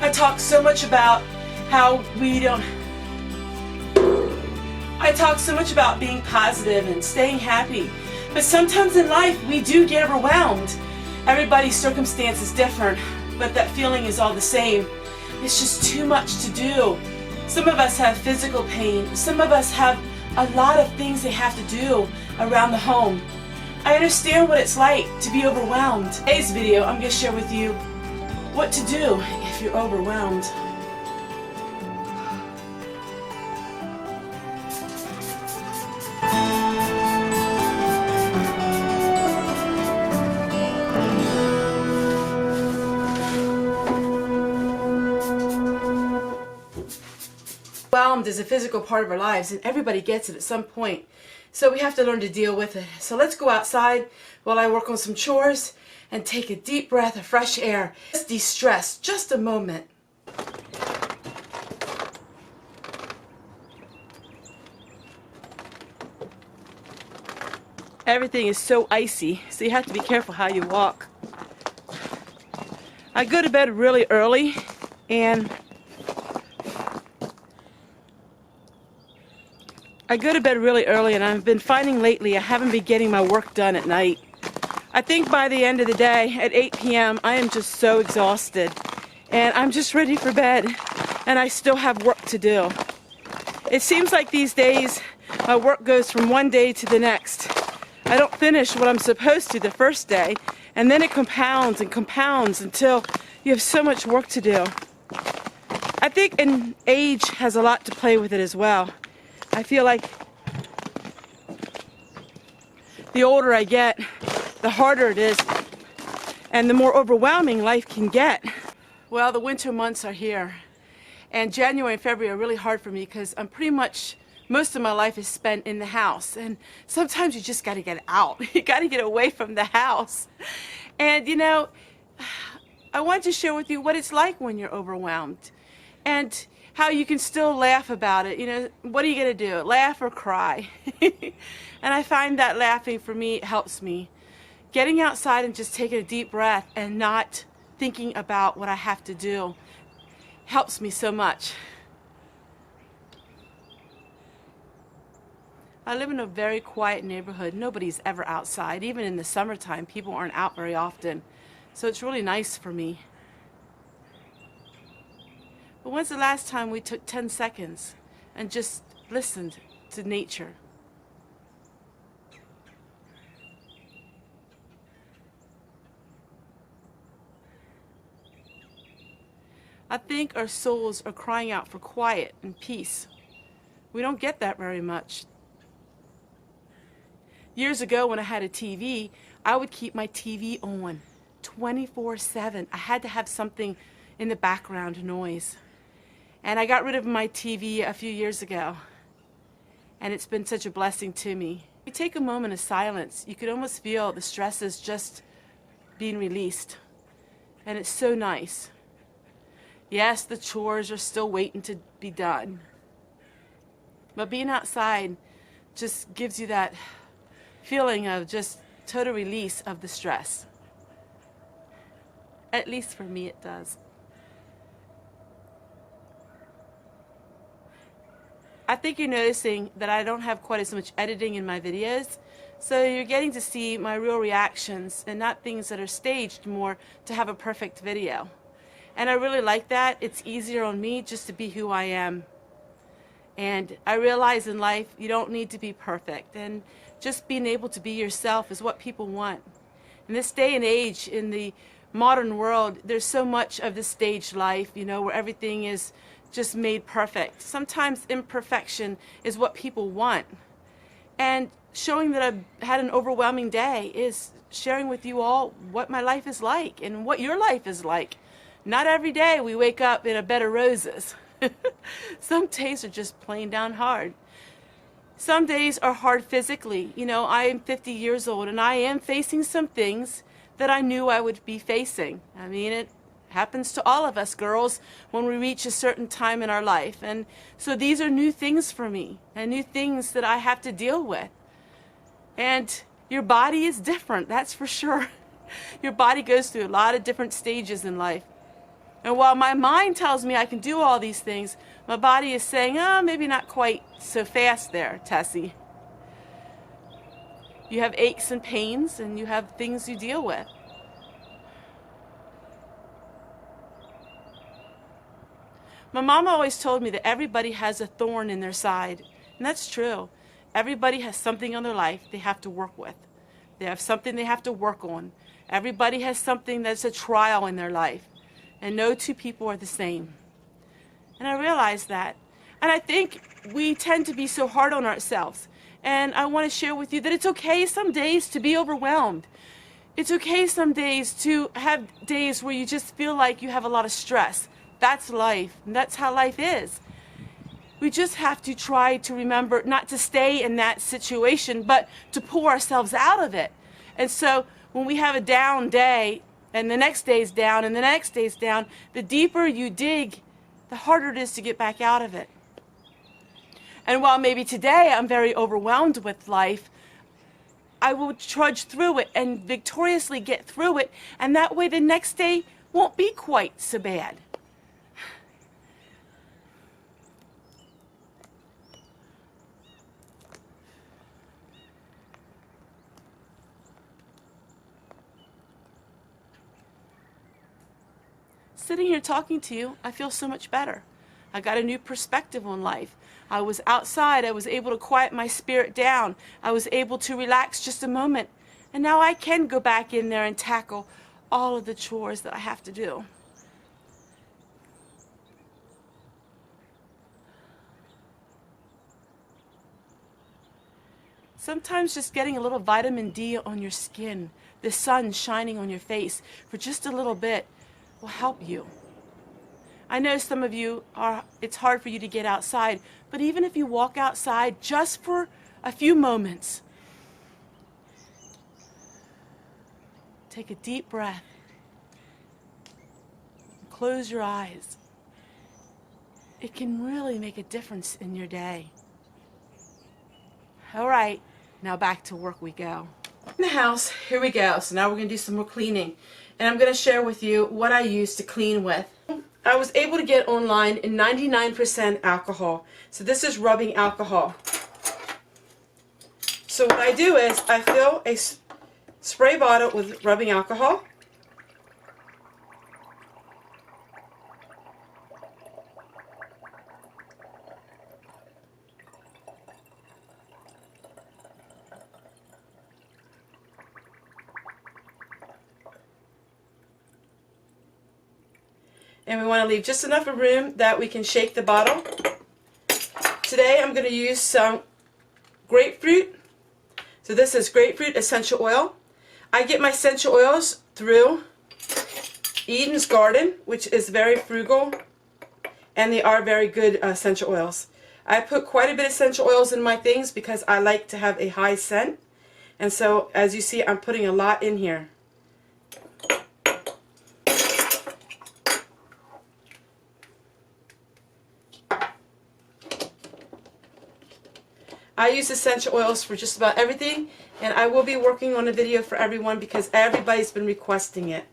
I talk so much about how we don't... I talk so much about being positive and staying happy, but sometimes in life we do get overwhelmed. Everybody's circumstance is different, but that feeling is all the same. It's just too much to do. Some of us have physical pain. Some of us have a lot of things they have to do around the home. I understand what it's like to be overwhelmed. In today's video, I'm going to share with you what to do if you're overwhelmed. Overwhelmed is a physical part of our lives, and everybody gets it at some point. So we have to learn to deal with it. So let's go outside while I work on some chores and take a deep breath of fresh air. Just de-stress, just a moment. Everything is so icy, so you have to be careful how you walk. I go to bed really early, and I've been finding lately I haven't been getting my work done at night. I think by the end of the day, at 8 p.m., I am just so exhausted, and I'm just ready for bed, and I still have work to do. It seems like these days, my work goes from one day to the next. I don't finish what I'm supposed to the first day, and then it compounds and compounds until you have so much work to do. I think age has a lot to play with it as well. I feel like the older I get, the harder it is, and the more overwhelming life can get. Well, the winter months are here, and January and February are really hard for me because I'm pretty much, most of my life is spent in the house, and sometimes you just got to get out. You got to get away from the house. And you know, I want to share with you what it's like when you're overwhelmed, and how you can still laugh about it. You know, what are you going to do? Laugh or cry? And I find that laughing for me helps me. Getting outside and just taking a deep breath and not thinking about what I have to do helps me so much. I live in a very quiet neighborhood. Nobody's ever outside. Even in the summertime, people aren't out very often. So it's really nice for me. But when's the last time we took 10 seconds and just listened to nature? I think our souls are crying out for quiet and peace. We don't get that very much. Years ago when I had a TV, I would keep my TV on 24/7. I had to have something in the background noise. And I got rid of my TV a few years ago, and it's been such a blessing to me. You take a moment of silence, you could almost feel the stresses just being released, and it's so nice. Yes, the chores are still waiting to be done, but being outside just gives you that feeling of just total release of the stress. At least for me it does. I think you're noticing that I don't have quite as much editing in my videos, so you're getting to see my real reactions and not things that are staged more to have a perfect video. And I really like that. It's easier on me just to be who I am. And I realize in life you don't need to be perfect, and just being able to be yourself is what people want. In this day and age, in the modern world, there's so much of this staged life, you know, where everything is just made perfect. Sometimes imperfection is what people want. And showing that I've had an overwhelming day is sharing with you all what my life is like and what your life is like. Not every day we wake up in a bed of roses. Some days are just plain down hard. Some days are hard physically. You know, I am 50 years old and I am facing some things that I knew I would be facing. I mean, it happens to all of us girls when we reach a certain time in our life. And so these are new things for me and new things that I have to deal with. And your body is different, that's for sure. Your body goes through a lot of different stages in life. And while my mind tells me I can do all these things, my body is saying, oh, maybe not quite so fast there, Tessie. You have aches and pains, and you have things you deal with. My mama always told me that everybody has a thorn in their side, and that's true. Everybody has something in their life they have to work with. They have something they have to work on. Everybody has something that's a trial in their life, and no two people are the same. And I realize that. And I think we tend to be so hard on ourselves. And I want to share with you that it's okay some days to be overwhelmed. It's okay some days to have days where you just feel like you have a lot of stress. That's life, and that's how life is. We just have to try to remember not to stay in that situation, but to pull ourselves out of it. And so when we have a down day, and the next day's down, and the next day's down, the deeper you dig, the harder it is to get back out of it. And while maybe today I'm very overwhelmed with life, I will trudge through it and victoriously get through it, and that way the next day won't be quite so bad. Sitting here talking to you, I feel so much better. I got a new perspective on life. I was outside, I was able to quiet my spirit down. I was able to relax just a moment. And now I can go back in there and tackle all of the chores that I have to do. Sometimes just getting a little vitamin D on your skin, the sun shining on your face for just a little bit, will help you. I know some of you it's hard for you to get outside, but even if you walk outside just for a few moments, take a deep breath, close your eyes. It can really make a difference in your day. All right, now back to work we go. In the house, here we go. So now we're going to do some more cleaning. And I'm going to share with you what I use to clean with. I was able to get online in 99% alcohol. So this is rubbing alcohol. So what I do is I fill a spray bottle with rubbing alcohol. And we want to leave just enough of room that we can shake the bottle. Today I'm going to use some grapefruit. So this is grapefruit essential oil. I get my essential oils through Eden's Garden, which is very frugal, and they are very good essential oils. I put quite a bit of essential oils in my things because I like to have a high scent. And so as you see, I'm putting a lot in here. I use essential oils for just about everything, and I will be working on a video for everyone because everybody's been requesting it.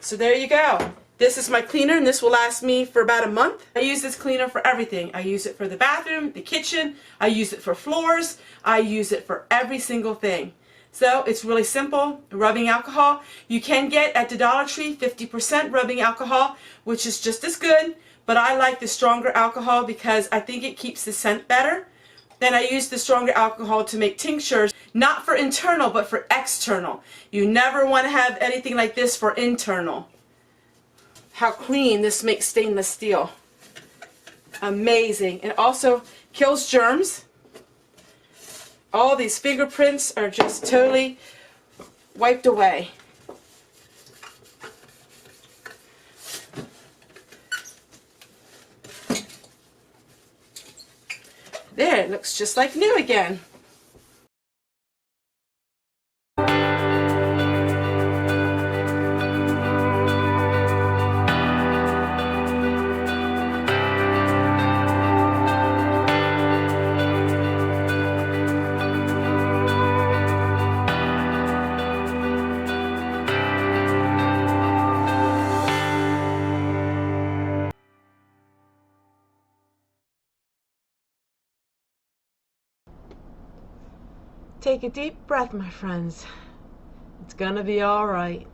So there you go. This is my cleaner, and this will last me for about a month. I use this cleaner for everything. I use it for the bathroom, the kitchen, I use it for floors, I use it for every single thing. So it's really simple. Rubbing alcohol. You can get at the Dollar Tree 50% rubbing alcohol, which is just as good. But I like the stronger alcohol because I think it keeps the scent better. Then I use the stronger alcohol to make tinctures, not for internal, but for external. You never want to have anything like this for internal. How clean this makes stainless steel. Amazing. It also kills germs. All these fingerprints are just totally wiped away. There, it looks just like new again. Take a deep breath, my friends. It's gonna be all right.